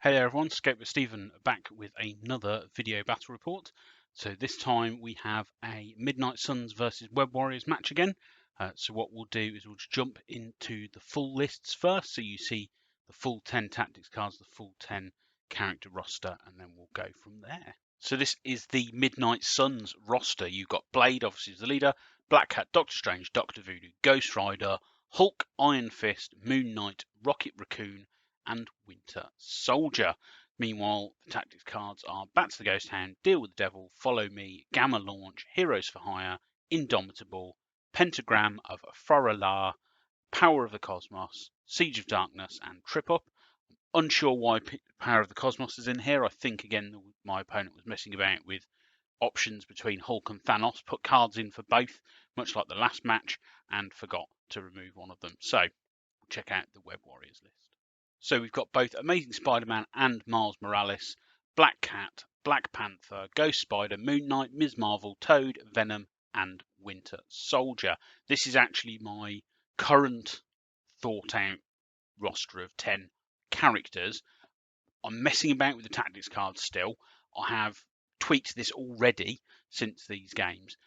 Hey there everyone, Scapegoat Stephen back with another video battle report. So this time we have a Midnight Suns versus Web Warriors match again. So what we'll do is we'll just jump into the full lists first, so you see the full 10 tactics cards, the full 10 character roster, and then we'll go from there. So this is the Midnight Suns roster. You've got Blade, obviously as the leader, Black Cat, Doctor Strange, Doctor Voodoo, Ghost Rider, Hulk, Iron Fist, Moon Knight, Rocket Raccoon, and Winter Soldier. Meanwhile, the tactics cards are Back to the Ghost Hound, Deal with the Devil, Follow Me, Gamma Launch, Heroes for Hire, Indomitable, Pentagram of Forala, Power of the Cosmos, Siege of Darkness, and Trip Up. Unsure why Power of the Cosmos is in here. I think, again, my opponent was messing about with options between Hulk and Thanos, put cards in for both, much like the last match, and forgot to remove one of them. So, check out the Web Warriors list. So we've got both Amazing Spider-Man and Miles Morales, Black Cat, Black Panther, Ghost Spider, Moon Knight, Ms. Marvel, Toad, Venom, and Winter Soldier. This is actually my current thought-out roster of 10 characters. I'm messing about with the tactics cards still. I have tweaked this already since these games.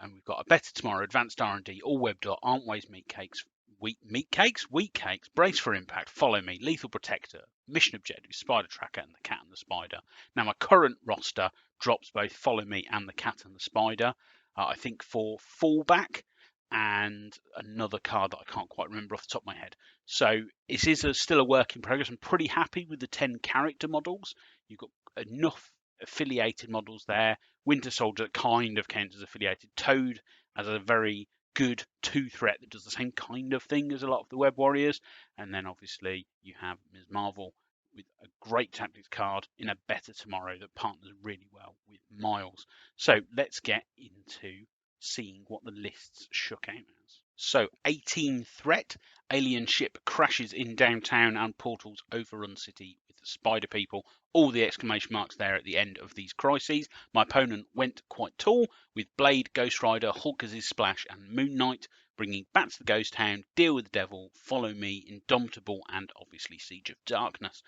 And we've got a Better Tomorrow, Advanced R&D, All Web Dot, Aren't Ways Meat Cakes, Wheat Cakes, Brace for Impact, Follow Me, Lethal Protector, Mission Objective, Spider Tracker, and the Cat and the Spider. Now, my current roster drops both Follow Me and the Cat and the Spider. I think for fallback and another card that I can't quite remember off the top of my head. So it is still a work in progress. I'm pretty happy with the 10 character models. You've got enough affiliated models there. Winter Soldier kind of counts as affiliated. Toad as a very good 2-threat that does the same kind of thing as a lot of the Web Warriors. And then obviously you have Ms. Marvel with a great tactics card in a Better Tomorrow that partners really well with Miles. So let's get into seeing what the lists shook out as. So 18 threat, alien ship crashes in downtown and portals Overrun city with the spider people. All the exclamation marks there at the end of these crises. My opponent went quite tall with Blade, Ghost Rider, Hulk as his splash, and Moon Knight, bringing Back to the Ghost Hound, Deal with the Devil, Follow Me, Indomitable, and obviously Siege of Darkness.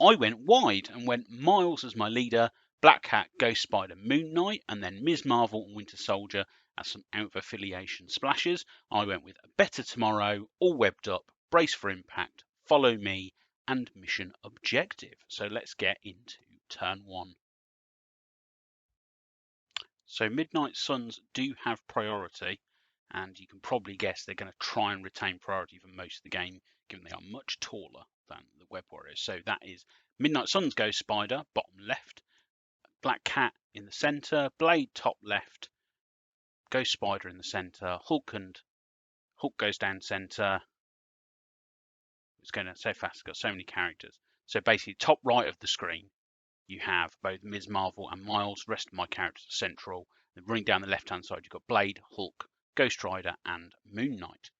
I went wide and went Miles as my leader, Black Cat, Ghost Spider, Moon Knight, and then Ms. Marvel and Winter Soldier as some out of affiliation splashes. I went with Better Tomorrow, All Webbed Up, Brace for Impact, Follow Me, and Mission Objective. So let's get into turn one. So Midnight Suns do have priority, and you can probably guess they're going to try and retain priority for most of the game, given they are much taller than the Web Warriors. So that is Midnight Suns Ghost Spider, bottom left, Black Cat in the centre, Blade top left, Ghost Spider in the centre, Hulk goes down centre. It's going so fast, it's got so many characters. So basically, top right of the screen, you have both Ms. Marvel and Miles. The rest of my characters are central. Then running down the left-hand side, you've got Blade, Hulk, Ghost Rider, and Moon Knight.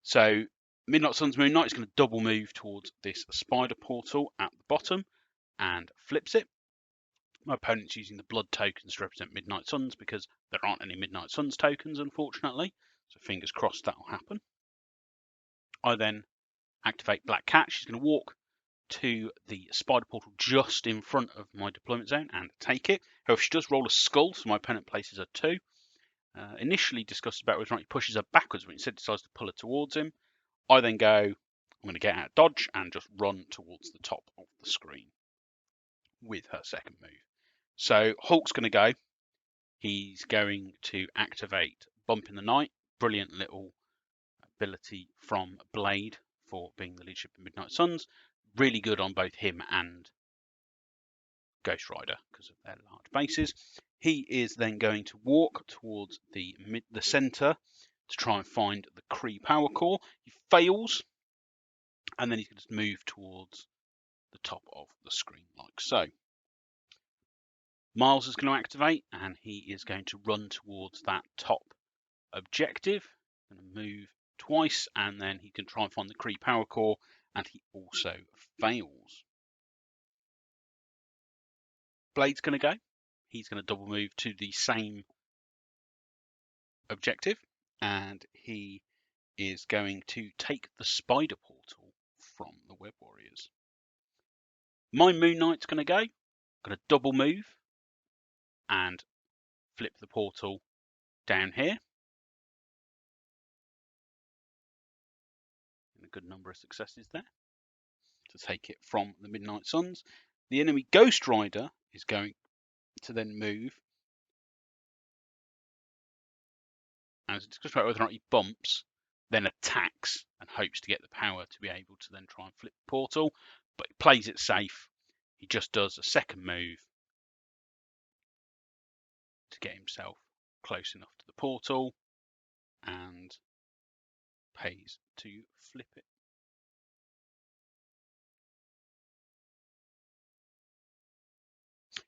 So Midnight Suns Moon Knight is going to double move towards this spider portal at the bottom and flips it. My opponent's using the blood tokens to represent Midnight Suns because there aren't any Midnight Suns tokens, unfortunately. So fingers crossed that will happen. I then activate Black Cat. She's going to walk to the spider portal just in front of my deployment zone and take it. However, she does roll a skull, so my opponent places a 2. Initially discussed about whether or not he pushes her backwards, but instead decides to pull her towards him. I then go, I'm going to get out of dodge and just run towards the top of the screen with her second move. So Hulk's going to go. He's going to activate Bump in the Night. Brilliant little ability from Blade for being the leadership of Midnight Suns. Really good on both him and Ghost Rider because of their large bases. He is then going to walk towards the center to try and find the Kree power core. He fails, and then he's going to move towards the top of the screen like so. Miles is going to activate, and he is going to run towards that top objective. Going to move twice, and then he can try and find the Kree power core, and he also fails. Blade's going to go. He's going to double move to the same objective, and he is going to take the spider portal from the Web Warriors. My Moon Knight's going to go. I'm going to double move and flip the portal down here. And a good number of successes there to take it from the Midnight Suns. The enemy Ghost Rider is going to then move. And it's discussed about whether or not he bumps, then attacks and hopes to get the power to be able to then try and flip the portal. But he plays it safe. He just does a second move to get himself close enough to the portal and pays to flip it.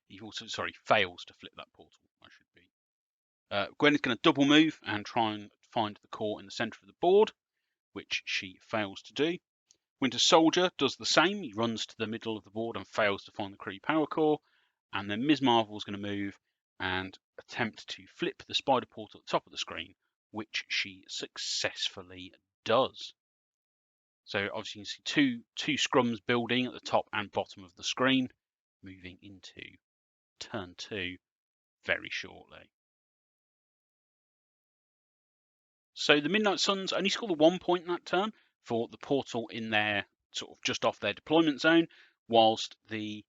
He also, fails to flip that portal. I should be. Gwen is going to double move and try and find the core in the centre of the board, which she fails to do. Winter Soldier does the same. He runs to the middle of the board and fails to find the Kree power core. And then Ms. Marvel is going to move and attempt to flip the spider portal at the top of the screen, which she successfully does. So obviously you can see two scrums building at the top and bottom of the screen, moving into turn 2 very shortly. So the Midnight Suns only scored the 1 point in that turn for the portal in their sort of just off their deployment zone, whilst the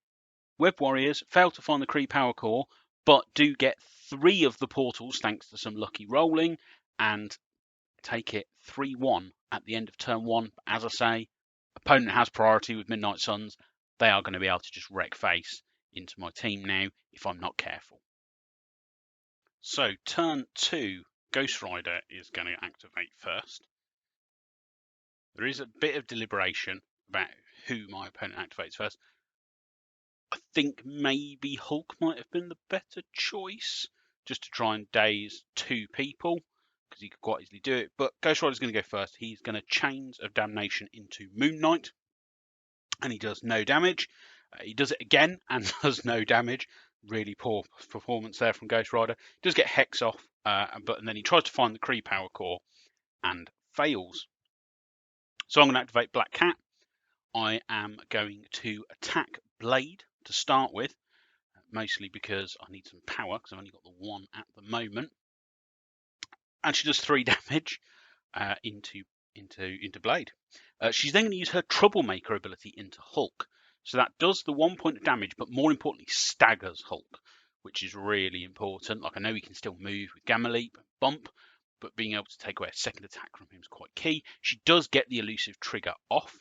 Web Warriors fail to find the Kree power core, but do get 3 of the portals thanks to some lucky rolling and take it 3-1 at the end of turn 1. As I say, opponent has priority with Midnight Suns. They are going to be able to just wreck face into my team now if I'm not careful. So turn 2, Ghost Rider is going to activate first. There is a bit of deliberation about who my opponent activates first. I think maybe Hulk might have been the better choice, just to try and daze 2 people, because he could quite easily do it. But Ghost Rider's going to go first. He's going to Chains of Damnation into Moon Knight, and he does no damage. He does it again and does no damage. Really poor performance there from Ghost Rider. He does get Hex off, and then he tries to find the Kree power core and fails. So I'm going to activate Black Cat. I am going to attack Blade to start with, mostly because I need some power, because I've only got the 1 at the moment. And she does 3 damage into Blade. She's then going to use her Troublemaker ability into Hulk. So that does the 1 point of damage, but more importantly, staggers Hulk, which is really important. Like, I know he can still move with Gamma Leap and Bump, but being able to take away a second attack from him is quite key. She does get the elusive trigger off.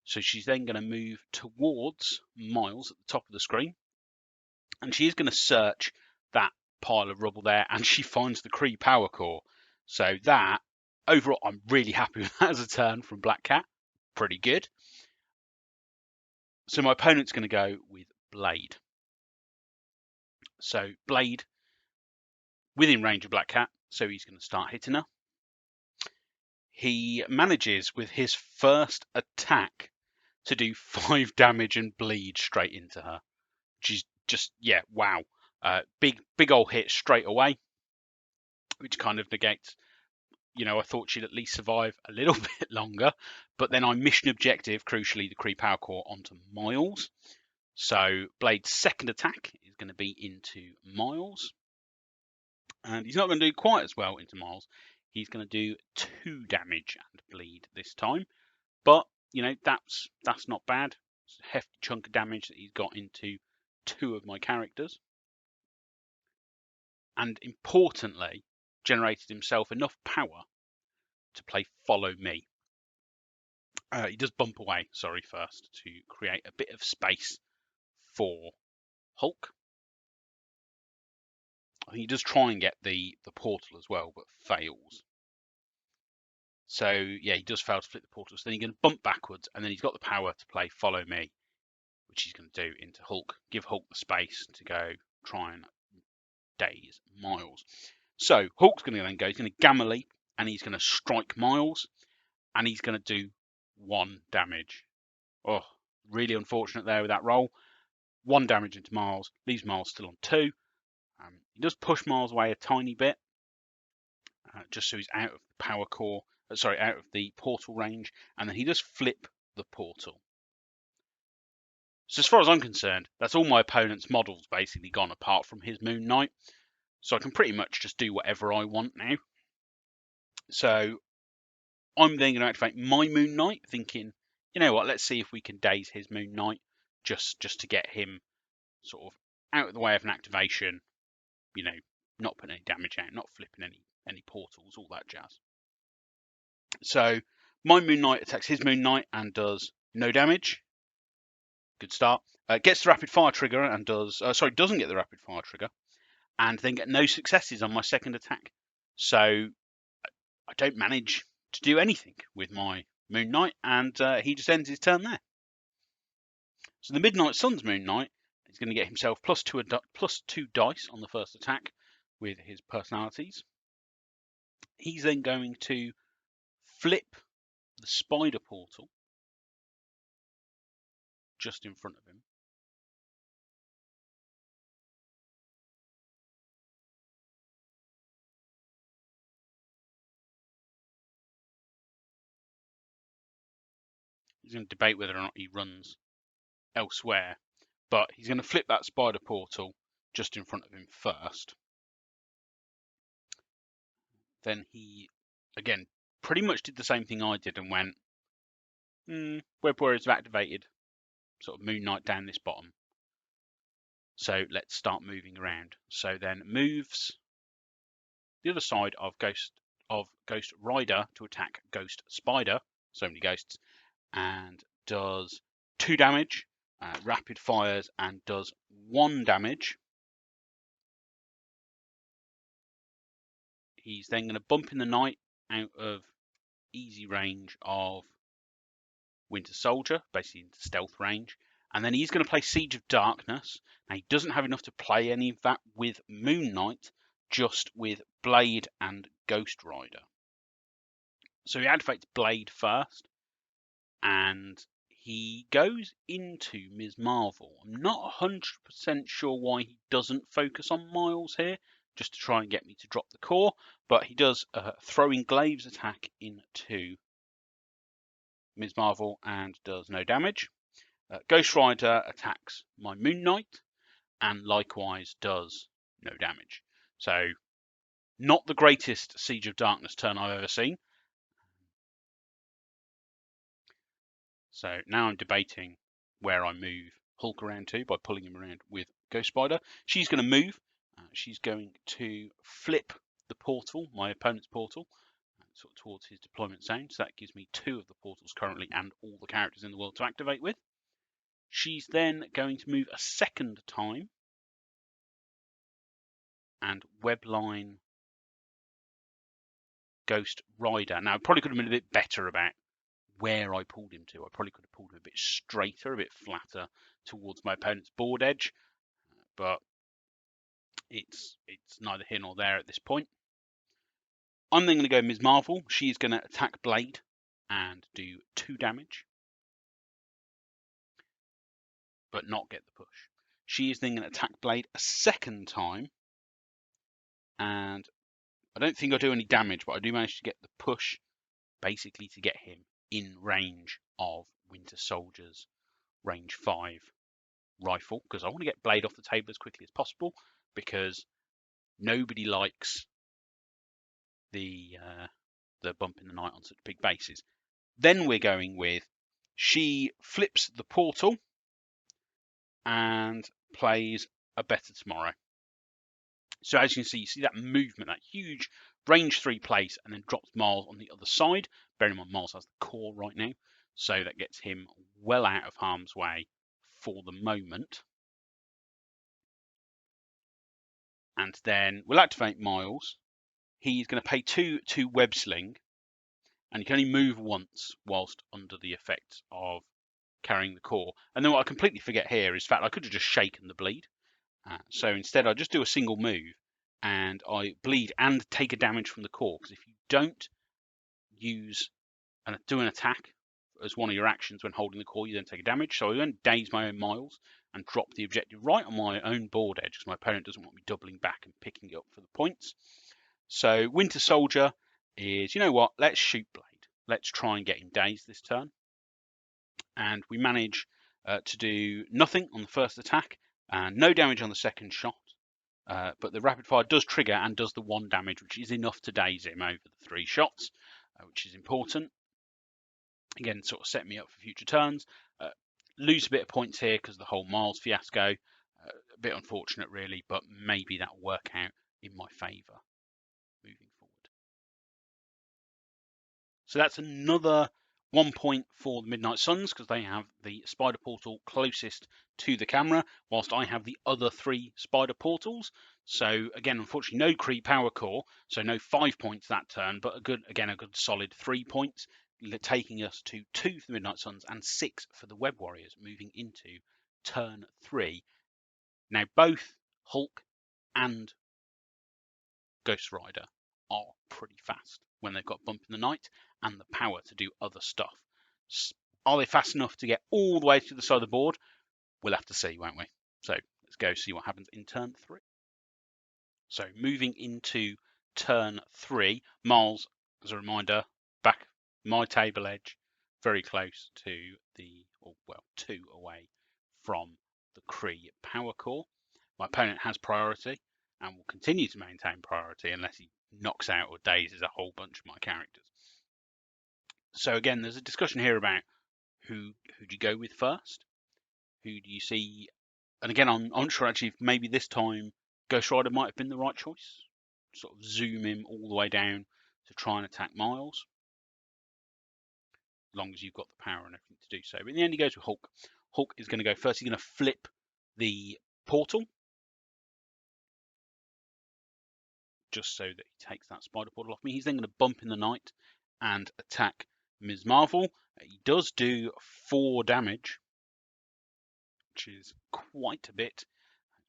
So she's then going to move towards Miles at the top of the screen. And she is going to search that pile of rubble there, and she finds the Kree power core. So that, overall, I'm really happy with that as a turn from Black Cat. Pretty good. So my opponent's going to go with Blade. So Blade within range of Black Cat, so he's going to start hitting her. He manages with his first attack to do 5 damage and bleed straight into her, which is just, yeah, wow. Big old hit straight away, which kind of negates, I thought she'd at least survive a little bit longer, but then I mission objective, crucially, the Kree power core onto Miles. So Blade's second attack is going to be into Miles, and he's not going to do quite as well into Miles. He's going to do 2 damage and bleed this time, but that's not bad. It's a hefty chunk of damage that he's got into 2 of my characters, and importantly, generated himself enough power to play Follow Me. He does bump away, first, to create a bit of space for Hulk. I think he does try and get the portal as well, but fails. So, yeah, he does fail to flip the portal. So then he's going to bump backwards, and then he's got the power to play Follow Me, which he's going to do into Hulk. Give Hulk the space to go try and daze Miles. So Hulk's going to then go, he's going to Gamma Leap, and he's going to strike Miles, and he's going to do 1 damage. Oh, really unfortunate there with that roll. 1 damage into Miles, leaves Miles still on 2. He does push Miles away a tiny bit, just so he's out of the power core, out of the portal range, and then he does flip the portal. So as far as I'm concerned, that's all my opponent's models basically gone, apart from his Moon Knight. So I can pretty much just do whatever I want now. So I'm then going to activate my Moon Knight, thinking, you know what, let's see if we can daze his Moon Knight just to get him sort of out of the way of an activation, you know, not putting any damage out, not flipping any portals, all that jazz. So my Moon Knight attacks his Moon Knight and does no damage. Good start. Gets the rapid fire trigger and doesn't get the rapid fire trigger, and then get no successes on my second attack. So I don't manage to do anything with my Moon Knight, and he just ends his turn there. So the Midnight Sun's Moon Knight is going to get himself +2 dice on the first attack with his personalities. He's then going to flip the spider portal just in front of him. He's going to debate whether or not he runs elsewhere, but he's going to flip that spider portal just in front of him first. Then he, again, pretty much did the same thing I did and went, Web Warriors have activated sort of Moon Knight down this bottom. So let's start moving around. So then moves the other side of Ghost Rider to attack Ghost Spider, so many ghosts, and does 2 damage, rapid fires, and does 1 damage. He's then going to bump in the Knight out of easy range of Winter Soldier, basically into stealth range, and then he's going to play Siege of Darkness. Now he doesn't have enough to play any of that with Moon Knight, just with Blade and Ghost Rider. So he activates Blade first, and he goes into Ms. Marvel. I'm not 100% sure why he doesn't focus on Miles here, just to try and get me to drop the core, but he does a throwing glaives attack into Ms. Marvel and does no damage. Ghost Rider attacks my Moon Knight and likewise does no damage. So not the greatest Siege of Darkness turn I've ever seen. So now I'm debating where I move Hulk around to by pulling him around with Ghost Spider. She's going to move. She's going to flip the portal, my opponent's portal, sort of towards his deployment zone. So that gives me 2 of the portals currently and all the characters in the world to activate with. She's then going to move a second time and webline Ghost Rider. Now, I probably could have been a bit better about where I pulled him to. I probably could have pulled him a bit straighter, a bit flatter towards my opponent's board edge, but it's neither here nor there at this point. I'm then going to go Ms. Marvel. She's going to attack Blade and do 2 damage, but not get the push. She is then going to attack Blade a second time, and I don't think I do any damage, but I do manage to get the push, basically to get him in range of Winter Soldier's range 5 rifle, because I want to get Blade off the table as quickly as possible, because nobody likes the bump in the night on such big bases. Then we're going with, she flips the portal and plays A Better Tomorrow. So as you can see, you see that movement, that huge range 3 place, and then drops Miles on the other side. Bearing in mind Miles has the core right now, so that gets him well out of harm's way for the moment. And then we'll activate Miles. He's going to pay 2 web sling, and you can only move once whilst under the effect of carrying the core. And then what I completely forget here is, in fact, I could have just shaken the bleed. So instead, I just do a single move, and I bleed and take a damage from the core. Because if you don't do an attack as one of your actions when holding the core, you then take a damage. So I then daze my own Miles and drop the objective right on my own board edge, because my opponent doesn't want me doubling back and picking it up for the points. So Winter Soldier is, you know what, let's shoot Blade. Let's try and get him dazed this turn. And we manage to do nothing on the first attack and no damage on the second shot. But the rapid fire does trigger and does the 1 damage, which is enough to daze him over the 3 shots, which is important. Again, sort of set me up for future turns. Lose a bit of points here because of the whole Miles fiasco. A bit unfortunate, really, but maybe that'll work out in my favour moving forward. So that's another 1 point for the Midnight Suns because they have the spider portal closest to the camera, whilst I have the other 3 spider portals. So again, unfortunately, no Kree power core, so no 5 points that turn, but a good solid 3 points, taking us to 2 for the Midnight Suns and 6 for the Web Warriors, moving into turn 3. Now both Hulk and Ghost Rider are pretty fast when they've got Bump in the Night and the power to do other stuff. Are they fast enough to get all the way to the side of the board? We'll have to see, won't we? So let's go see what happens in turn 3. So moving into turn 3, Miles, as a reminder, back my table edge, very close to the, or well, 2 away from the Kree power core. My opponent has priority and will continue to maintain priority unless he knocks out or dazes a whole bunch of my characters. So again, there's a discussion here about who do you go with first? Who do you see? And again, I'm not sure actually if maybe this time Ghost Rider might have been the right choice. Sort of zoom him all the way down to try and attack Miles. As long as you've got the power and everything to do so. But in the end, he goes with Hulk. Hulk is going to go first. He's going to flip the portal, just so that he takes that spider portal off me. He's then going to bump in the night and attack Ms. Marvel. He does do 4 damage, which is quite a bit.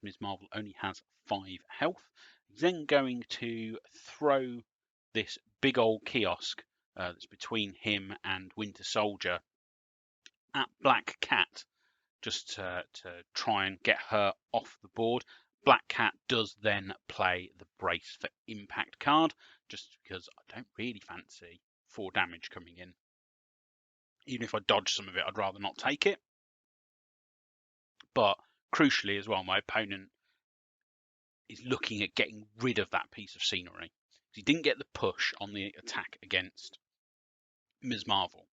Ms. Marvel only has 5 health. He's then going to throw this big old kiosk that's between him and Winter Soldier at Black Cat, just to try and get her off the board. Black Cat does then play the Brace for Impact card, just because I don't really fancy 4 damage coming in. Even if I dodge some of it, I'd rather not take it. But crucially as well, my opponent is looking at getting rid of that piece of scenery. He didn't get the push on the attack against Ms. Marvel.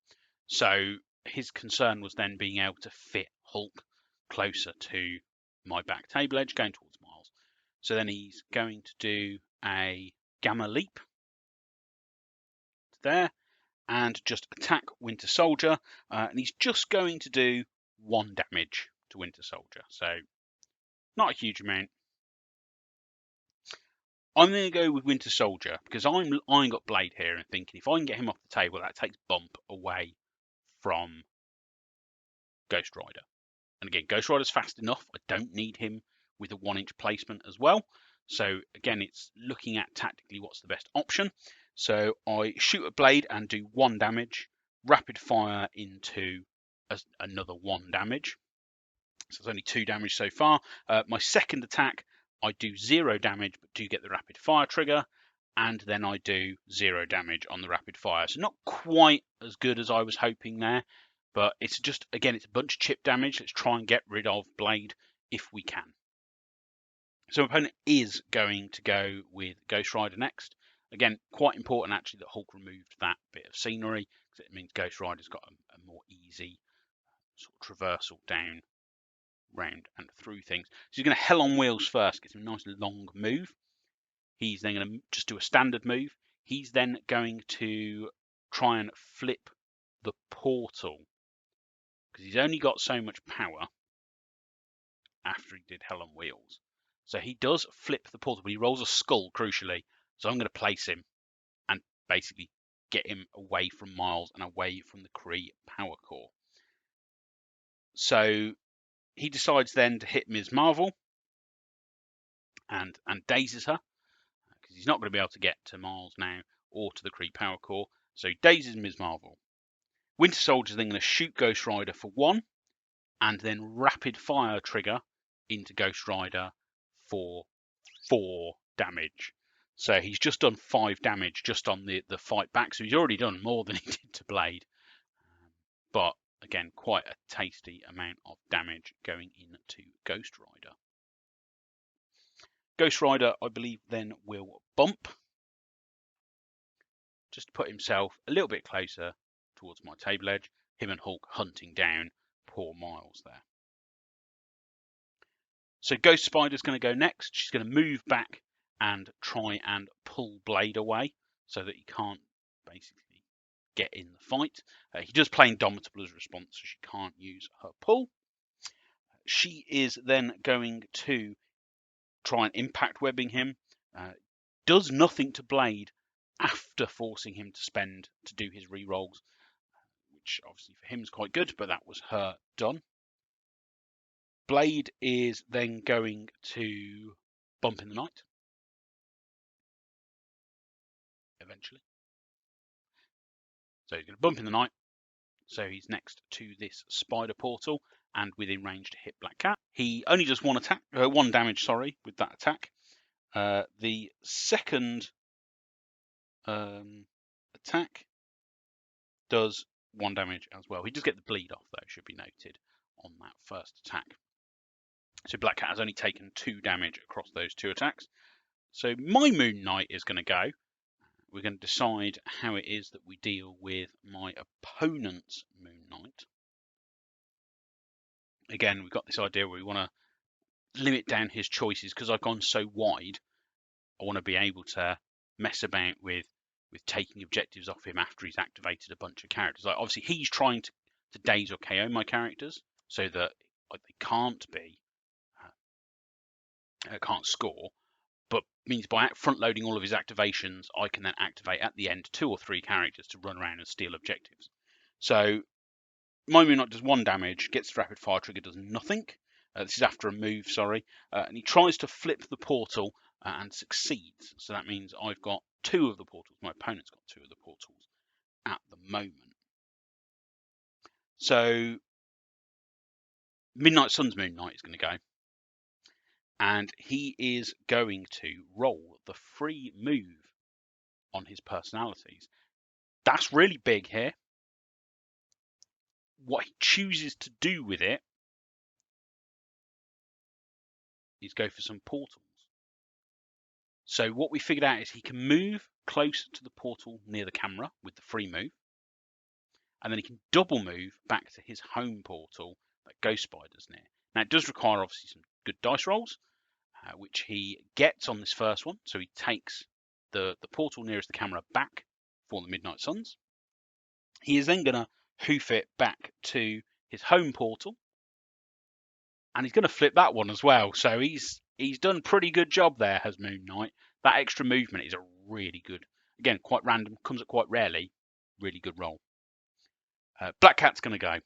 So his concern was then being able to fit Hulk closer to my back table edge, going towards Miles. So then he's going to do a Gamma Leap there and just attack Winter Soldier. And he's just going to do 1 damage to Winter Soldier. So not a huge amount. I'm going to go with Winter Soldier because I'm eyeing up Blade here and thinking if I can get him off the table, that takes Bump away from Ghost Rider. And again, Ghost Rider's fast enough. I don't need him with a 1-inch placement as well. So again, it's looking at tactically what's the best option. So I shoot a Blade and do 1 damage, rapid fire into another 1 damage. So it's only 2 damage so far. My second attack, I do 0 damage, but do get the rapid fire trigger. And then I do 0 damage on the rapid fire. So not quite as good as I was hoping there. But it's just, again, it's a bunch of chip damage. Let's try and get rid of Blade if we can. So my opponent is going to go with Ghost Rider next. Again, quite important actually that Hulk removed that bit of scenery, because it means Ghost Rider's got a more easy sort of traversal down, round and through things. So he's going to Hell on Wheels first, gets him a nice long move. He's then going to just do a standard move. He's then going to try and flip the portal, because he's only got so much power after he did Hell on Wheels. So he does flip the portal, but he rolls a skull, crucially. So I'm going to place him and basically get him away from Miles and away from the Kree power core. So he decides then to hit Ms. Marvel and dazes her, because he's not going to be able to get to Miles now or to the Kree power core. So he dazes Ms. Marvel. Winter Soldier's then going to shoot Ghost Rider for 1 and then rapid fire trigger into Ghost Rider for 4 damage. So he's just done 5 damage just on the fight back. So he's already done more than he did to Blade. But again, quite a tasty amount of damage going into Ghost Rider. Ghost Rider, I believe, then will bump, just to put himself a little bit closer towards my table edge, him and Hulk hunting down poor Miles there. So Ghost Spider's going to go next. She's going to move back and try and pull Blade away so that he can't basically get in the fight. He does play Indomitable as a response, so she can't use her pull. She is then going to try and impact webbing him. Does nothing to Blade after forcing him to spend to do his rerolls, which obviously for him is quite good, but that was her done. Blade is then going to bump in the night eventually. So he's going to bump in the night. So he's next to this spider portal and within range to hit Black Cat. He only does one damage, sorry, with that attack. The second attack does 1 damage as well. He does get the bleed off, though, should be noted, on that first attack. So Black Cat has only taken 2 damage across those 2 attacks. So my Moon Knight is going to go. We're going to decide how it is that we deal with my opponent's Moon Knight. Again, we've got this idea where we want to limit down his choices because I've gone so wide. I want to be able to mess about with taking objectives off him after he's activated a bunch of characters. Like obviously he's trying to daze or KO my characters so that they can't score, but means by front loading all of his activations, I can then activate at the end 2 or 3 characters to run around and steal objectives. So my Moon Knight does 1 damage, gets the rapid fire trigger, does nothing. This is after a move, sorry. And he tries to flip the portal and succeeds. So that means I've got 2 of the portals. My opponent's got 2 of the portals at the moment. So Midnight Sun's Moon Knight is going to go. And he is going to roll the free move on his personalities. That's really big here. What he chooses to do with it is go for some portals. So what we figured out is he can move close to the portal near the camera with the free move. And then he can double move back to his home portal that Ghost Spider's near. Now it does require obviously some good dice rolls, which he gets on this first one. So he takes the portal nearest the camera back for the Midnight Suns. He is then going to hoof it back to his home portal. And he's going to flip that one as well. So he's done a pretty good job there, has Moon Knight. That extra movement is a really good, again, quite random, comes up quite rarely, really good roll. Black Cat's going to go.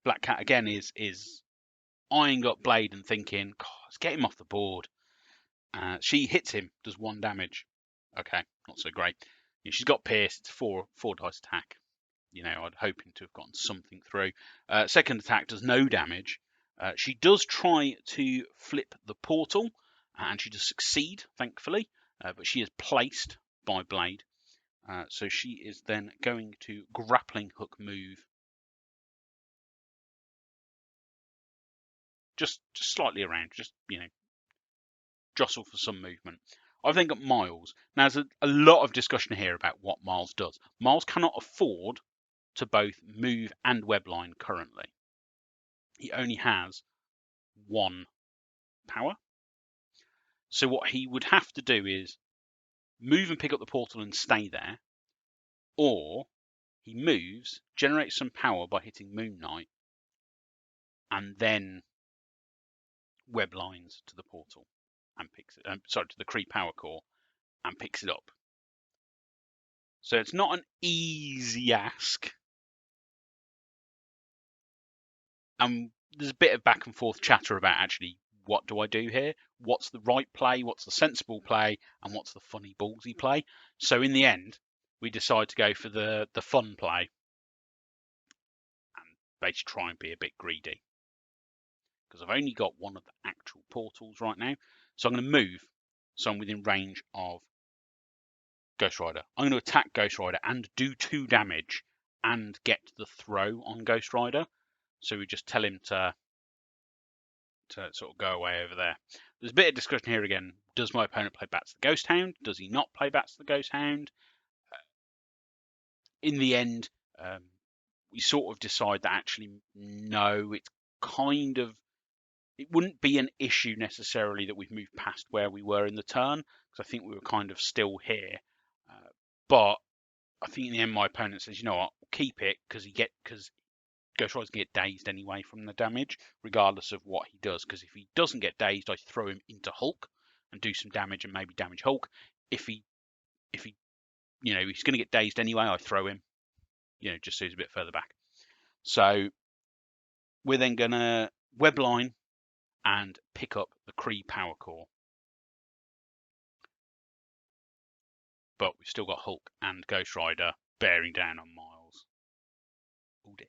Black Cat, again, is eyeing up Blade and thinking, God, let's get him off the board. She hits him, does 1 damage. Okay, not so great. She's got Pierce, it's 4 dice attack. I'd hoping to have gotten something through. Second attack does no damage. She does try to flip the portal, and she does succeed, thankfully, but she is placed by Blade. So she is then going to grappling hook move just slightly around, just, jostle for some movement. I've then got Miles. Now, there's a lot of discussion here about what Miles does. Miles cannot afford to both move and webline currently. He only has 1 power. So what he would have to do is move and pick up the portal and stay there, or he moves, generates some power by hitting Moon Knight, and then web lines to the portal and picks it. To the Kree power core and picks it up. So it's not an easy ask. There's a bit of back and forth chatter about actually what do I do here? What's the right play? What's the sensible play? And what's the funny ballsy play? So in the end, we decide to go for the fun play and basically try and be a bit greedy. Because I've only got 1 of the actual portals right now. So I'm going to move. So I'm within range of Ghost Rider. I'm going to attack Ghost Rider and do 2 damage and get the throw on Ghost Rider. So we just tell him to sort of go away over there. There's a bit of discussion here again. Does my opponent play Bats the Ghost Hound? Does he not play Bats the Ghost Hound? In the end, we sort of decide that actually no, it's kind of, it wouldn't be an issue necessarily that we've moved past where we were in the turn, because I think we were kind of still here. But I think in the end my opponent says, you know what, keep it, because Ghost Rider's going to get dazed anyway from the damage, regardless of what he does. Because if he doesn't get dazed, I throw him into Hulk and do some damage and maybe damage Hulk. If he, you know, he's going to get dazed anyway, I throw him, you know, just so he's a bit further back. So we're then going to webline and pick up the Kree Power Core. But we've still got Hulk and Ghost Rider bearing down on Miles. Oh dear.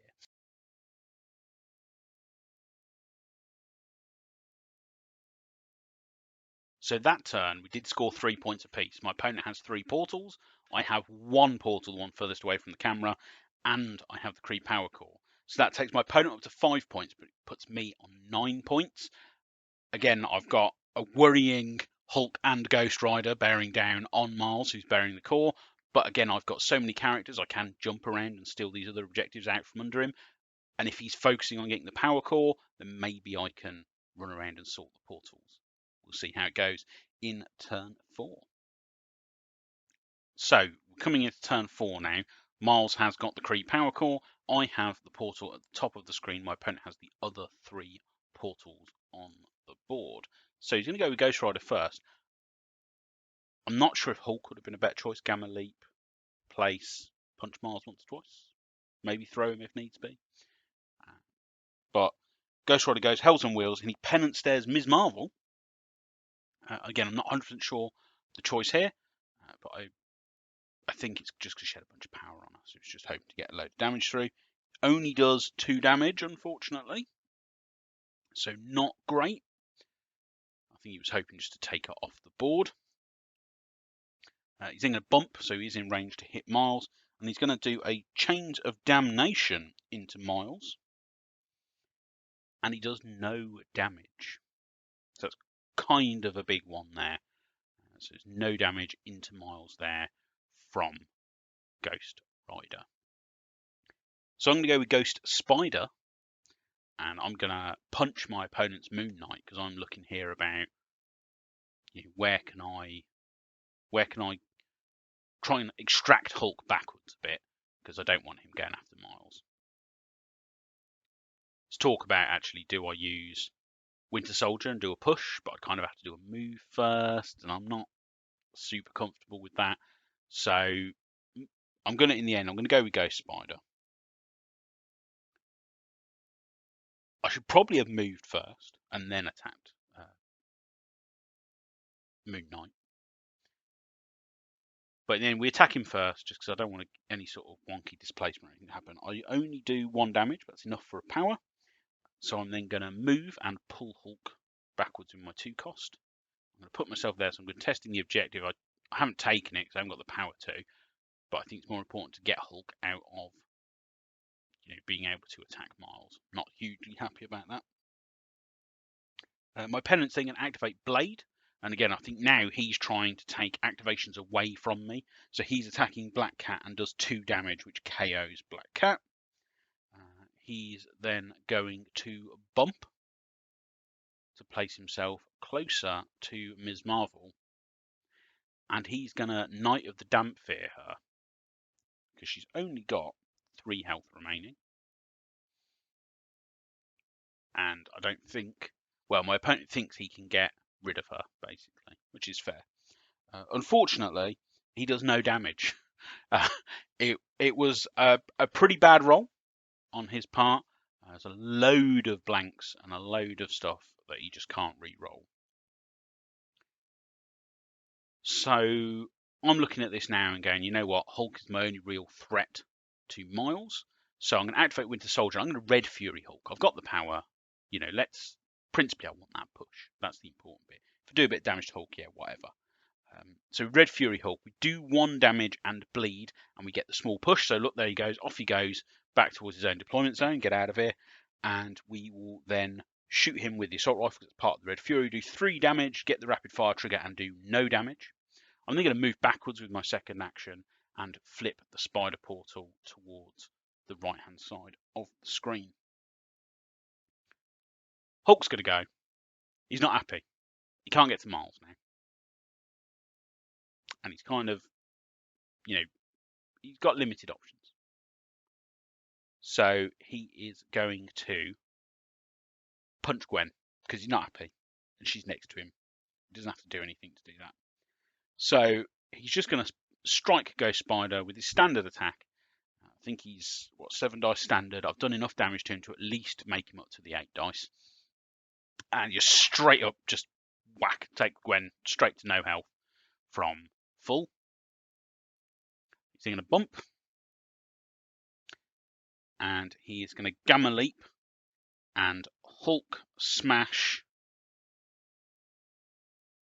So that turn, we did score 3 points apiece. My opponent has 3 portals. I have 1 portal, the one furthest away from the camera, and I have the Kree Power Core. So that takes my opponent up to 5 points, but it puts me on 9 points. Again, I've got a worrying Hulk and Ghost Rider bearing down on Miles, who's bearing the core. But again, I've got so many characters, I can jump around and steal these other objectives out from under him. And if he's focusing on getting the power core, then maybe I can run around and sort the portals. We'll see how it goes in turn 4. So, coming into turn 4 now, Miles has got the Kree Power Core. I have the portal at the top of the screen. My opponent has the other 3 portals on the board. So he's going to go with Ghost Rider first. I'm not sure if Hulk would have been a better choice. Gamma Leap, place, punch Miles once or twice. Maybe throw him if needs be. But Ghost Rider goes Hells on Wheels and he penance stares Ms. Marvel. Again, I'm not 100% sure the choice here, but I think it's just because she had a bunch of power on her, so it's just hoping to get a load of damage through. Only does 2 damage, unfortunately, so not great. I think he was hoping just to take her off the board. He's in a bump, so he's in range to hit Miles, and he's going to do a Chains of Damnation into Miles, and he does no damage. So it's kind of a big one there. So there's no damage into Miles there from Ghost Rider. So I'm going to go with Ghost Spider, and I'm going to punch my opponent's Moon Knight because I'm looking here about, you know, where can I try and extract Hulk backwards a bit, because I don't want him going after Miles. Let's talk about actually, do I use Winter Soldier and do a push, but I kind of have to do a move first, and I'm not super comfortable with that. So I'm going to, in the end, I'm going to go with Ghost Spider. I should probably have moved first and then attacked Moon Knight. But then we attack him first, just because I don't want any sort of wonky displacement or anything to happen. I only do 1 damage, but that's enough for a power. So I'm then going to move and pull Hulk backwards with my 2 cost. I'm going to put myself there, so I'm going to testing the objective. I haven't taken it because I haven't got the power to, but I think it's more important to get Hulk out of, you know, being able to attack Miles. Not hugely happy about that. My opponent's then going to activate Blade. And again, I think now he's trying to take activations away from me. So he's attacking Black Cat and does 2 damage, which KOs Black Cat. He's then going to bump to place himself closer to Ms. Marvel. And he's going to Knight of the Dampfear her, because she's only got 3 health remaining. And I don't think, well, my opponent thinks he can get rid of her, basically, which is fair. Unfortunately, he does no damage. It was a pretty bad roll on his part. There's a load of blanks and a load of stuff that he just can't re-roll. So I'm looking at this now and going, you know what? Hulk is my only real threat to Miles. So I'm going to activate Winter Soldier. I'm going to Red Fury Hulk. I've got the power. You know, principally I want that push. That's the important bit. If I do a bit of damage to Hulk, yeah, whatever. So Red Fury Hulk, we do 1 damage and bleed, and we get the small push. So look, there he goes, off he goes, back towards his own deployment zone, get out of here. And we will then shoot him with the assault rifle, because it's part of the Red Fury, do 3 damage, get the rapid fire trigger, and do no damage. I'm then going to move backwards with my second action and flip the spider portal towards the right-hand side of the screen. Hulk's going to go. He's not happy. He can't get to Miles now. And he's kind of, he's got limited options. So he is going to punch Gwen because he's not happy and she's next to him. He doesn't have to do anything to do that. So he's just going to strike Ghost Spider with his standard attack. I think he's, 7 dice standard. I've done enough damage to him to at least make him up to the 8 dice. And you're straight up, just whack, take Gwen straight to no health from full. He's going to bump. And he is going to Gamma Leap and Hulk Smash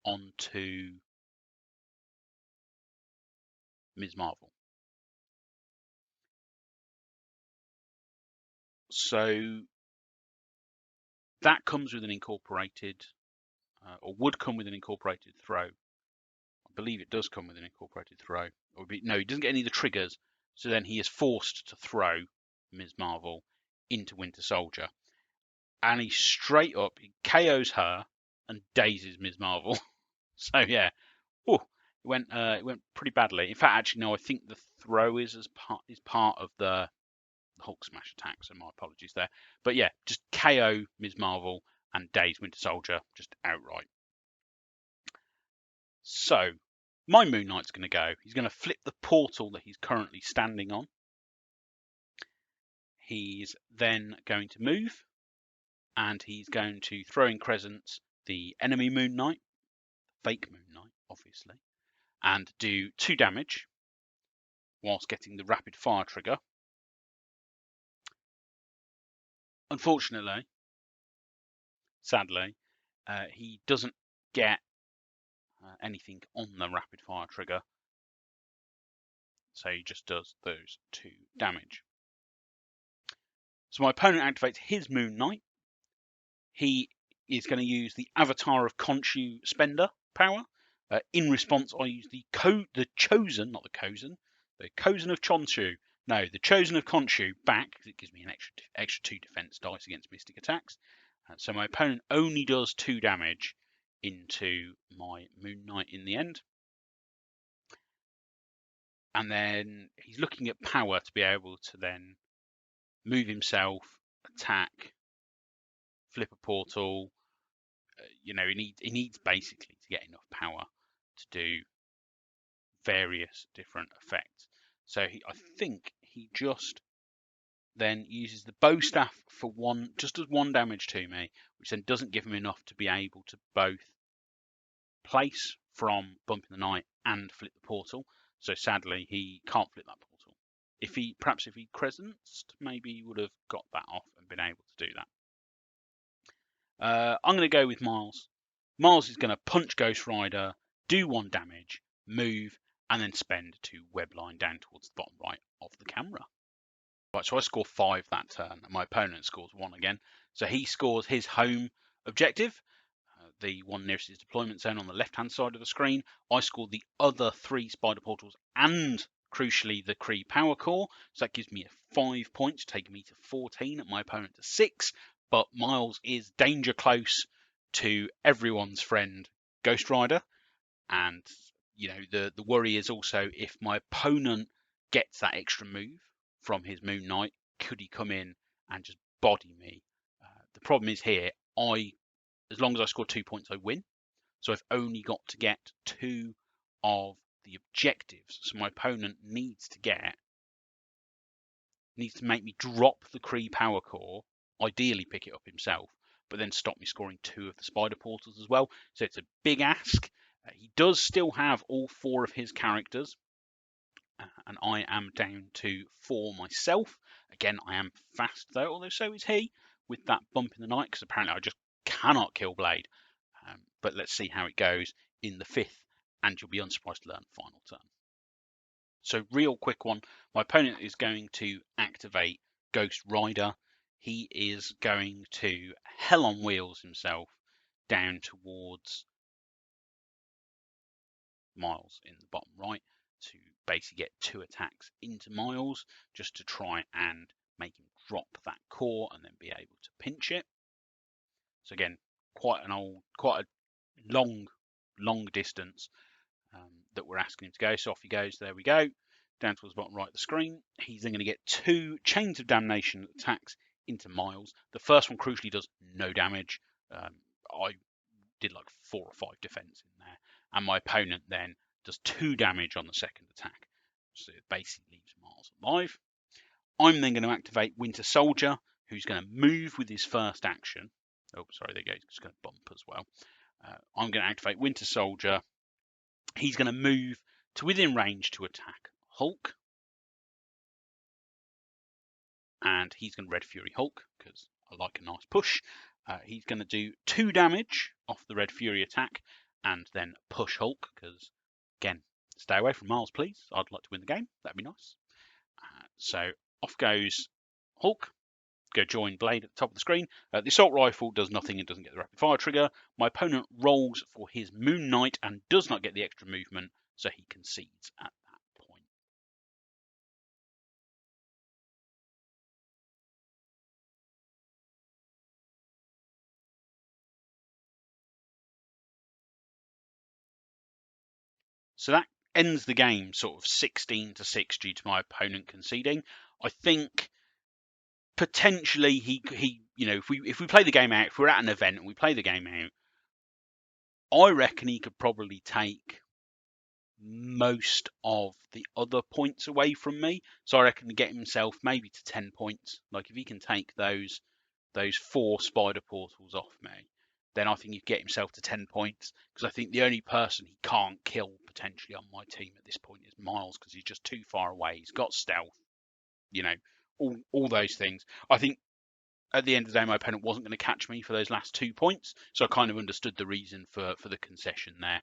onto Ms. Marvel. So that comes with an incorporated, or would come with an incorporated throw. I believe it does come with an incorporated throw. No, he doesn't get any of the triggers. So then he is forced to throw Ms. Marvel into Winter Soldier. And he straight up, he KOs her and dazes Ms. Marvel. So yeah, it went pretty badly. In fact, actually, no, I think the throw is part of the Hulk Smash attack, so my apologies there. But yeah, just KO Ms. Marvel and daze Winter Soldier just outright. So my Moon Knight's going to go. He's going to flip the portal that he's currently standing on. He's then going to move, and he's going to throw in Crescents the enemy Moon Knight, fake Moon Knight, obviously, and do 2 damage whilst getting the rapid fire trigger. Unfortunately, sadly, he doesn't get anything on the rapid fire trigger, so he just does those 2 damage. So my opponent activates his Moon Knight. He is going to use the Avatar of Khonshu Spender power. In response, I use the Chosen, not the Kozen, the Kozen of Khonshu. No, the Chosen of Khonshu back, because it gives me an extra 2 defense dice against mystic attacks. So my opponent only does 2 damage into my Moon Knight in the end. And then he's looking at power to be able to then move himself, attack, flip a portal. He needs basically to get enough power to do various different effects. So I think he just then uses the bow staff for just does 1 damage to me, which then doesn't give him enough to be able to both place from bumping the night and flip the portal. So sadly, he can't flip that portal. If he crescenced, maybe he would have got that off and been able to do that. I'm going to go with Miles. Miles is going to punch Ghost Rider, do 1 damage, move, and then spend 2 webline down towards the bottom right of the camera. Right, so I score 5 that turn, and my opponent scores 1 again. So he scores his home objective, the one nearest his deployment zone on the left-hand side of the screen. I scored the other 3 spider portals and, crucially, the Kree power core. So that gives me 5 points, taking me to 14 and my opponent to 6. But Miles is danger close to everyone's friend Ghost Rider. And, the worry is also if my opponent gets that extra move from his Moon Knight, could he come in and just body me? The problem is here, as long as I score 2 points, I win. So I've only got to get 2 of the objectives. So my opponent needs to make me drop the Kree power core, ideally pick it up himself, but then stop me scoring 2 of the spider portals as well. So it's a big ask. He does still have all 4 of his characters, and I am down to 4 myself. Again, I am fast though, although so is he, with that bump in the night, because apparently I just cannot kill Blade. But let's see how it goes in the 5th and you'll be unsurprised to learn final turn. So real quick one, my opponent is going to activate Ghost Rider. He is going to Hell on Wheels himself down towards Miles in the bottom right to basically get 2 attacks into Miles, just to try and make him drop that core and then be able to pinch it. So again, quite a long distance that we're asking him to go. So off he goes. There we go. Down towards the bottom right of the screen. He's then going to get 2 Chains of Damnation attacks into Miles. The first one crucially does no damage. I did like 4 or 5 defense in there, and my opponent then does 2 damage on the second attack. So it basically leaves Miles alive. I'm then going to activate Winter Soldier, who's going to move with his first action. Oh, sorry, there you go. He's going to bump as well. I'm going to activate Winter Soldier. He's going to move to within range to attack Hulk. And he's going to Red Fury Hulk, because I like a nice push. He's going to do 2 damage off the Red Fury attack, and then push Hulk, because, again, stay away from Miles, please. I'd like to win the game. That'd be nice. So off goes Hulk. Go join Blade at the top of the screen. The assault rifle does nothing and doesn't get the rapid fire trigger. My opponent rolls for his Moon Knight and does not get the extra movement, so he concedes at that point. So that ends the game sort of 16-6 due to my opponent conceding. I think potentially he you know, if we play the game out, if we're at an event and we play the game out, I reckon he could probably take most of the other points away from me. So I reckon to get himself maybe to 10 points. Like if he can take those 4 spider portals off me, then I think he'd get himself to 10 points. Because I think the only person he can't kill potentially on my team at this point is Miles, because he's just too far away. He's got stealth, you know, all those things. I think at the end of the day, my opponent wasn't going to catch me for those last 2 points, so I kind of understood the reason for the concession there.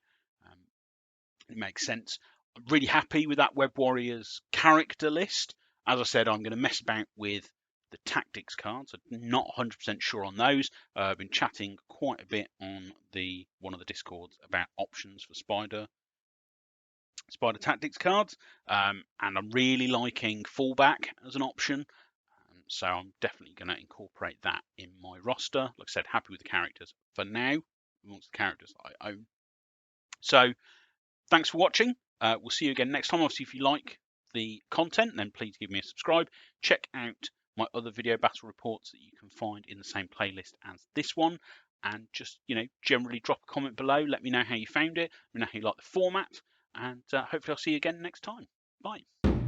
It makes sense. I'm really happy with that Web Warriors character list. As I said, I'm going to mess about with the tactics cards. I'm not 100% sure on those. I've been chatting quite a bit on one of the Discords about options for Spider tactics cards, and I'm really liking fallback as an option. So I'm definitely going to incorporate that in my roster. Like I said, happy with the characters for now, amongst the characters I own. So thanks for watching. We'll see you again next time. Obviously, if you like the content, then please give me a subscribe. Check out my other video battle reports that you can find in the same playlist as this one. And just, generally drop a comment below. Let me know how you found it. Let me know how you like the format. And hopefully I'll see you again next time. Bye.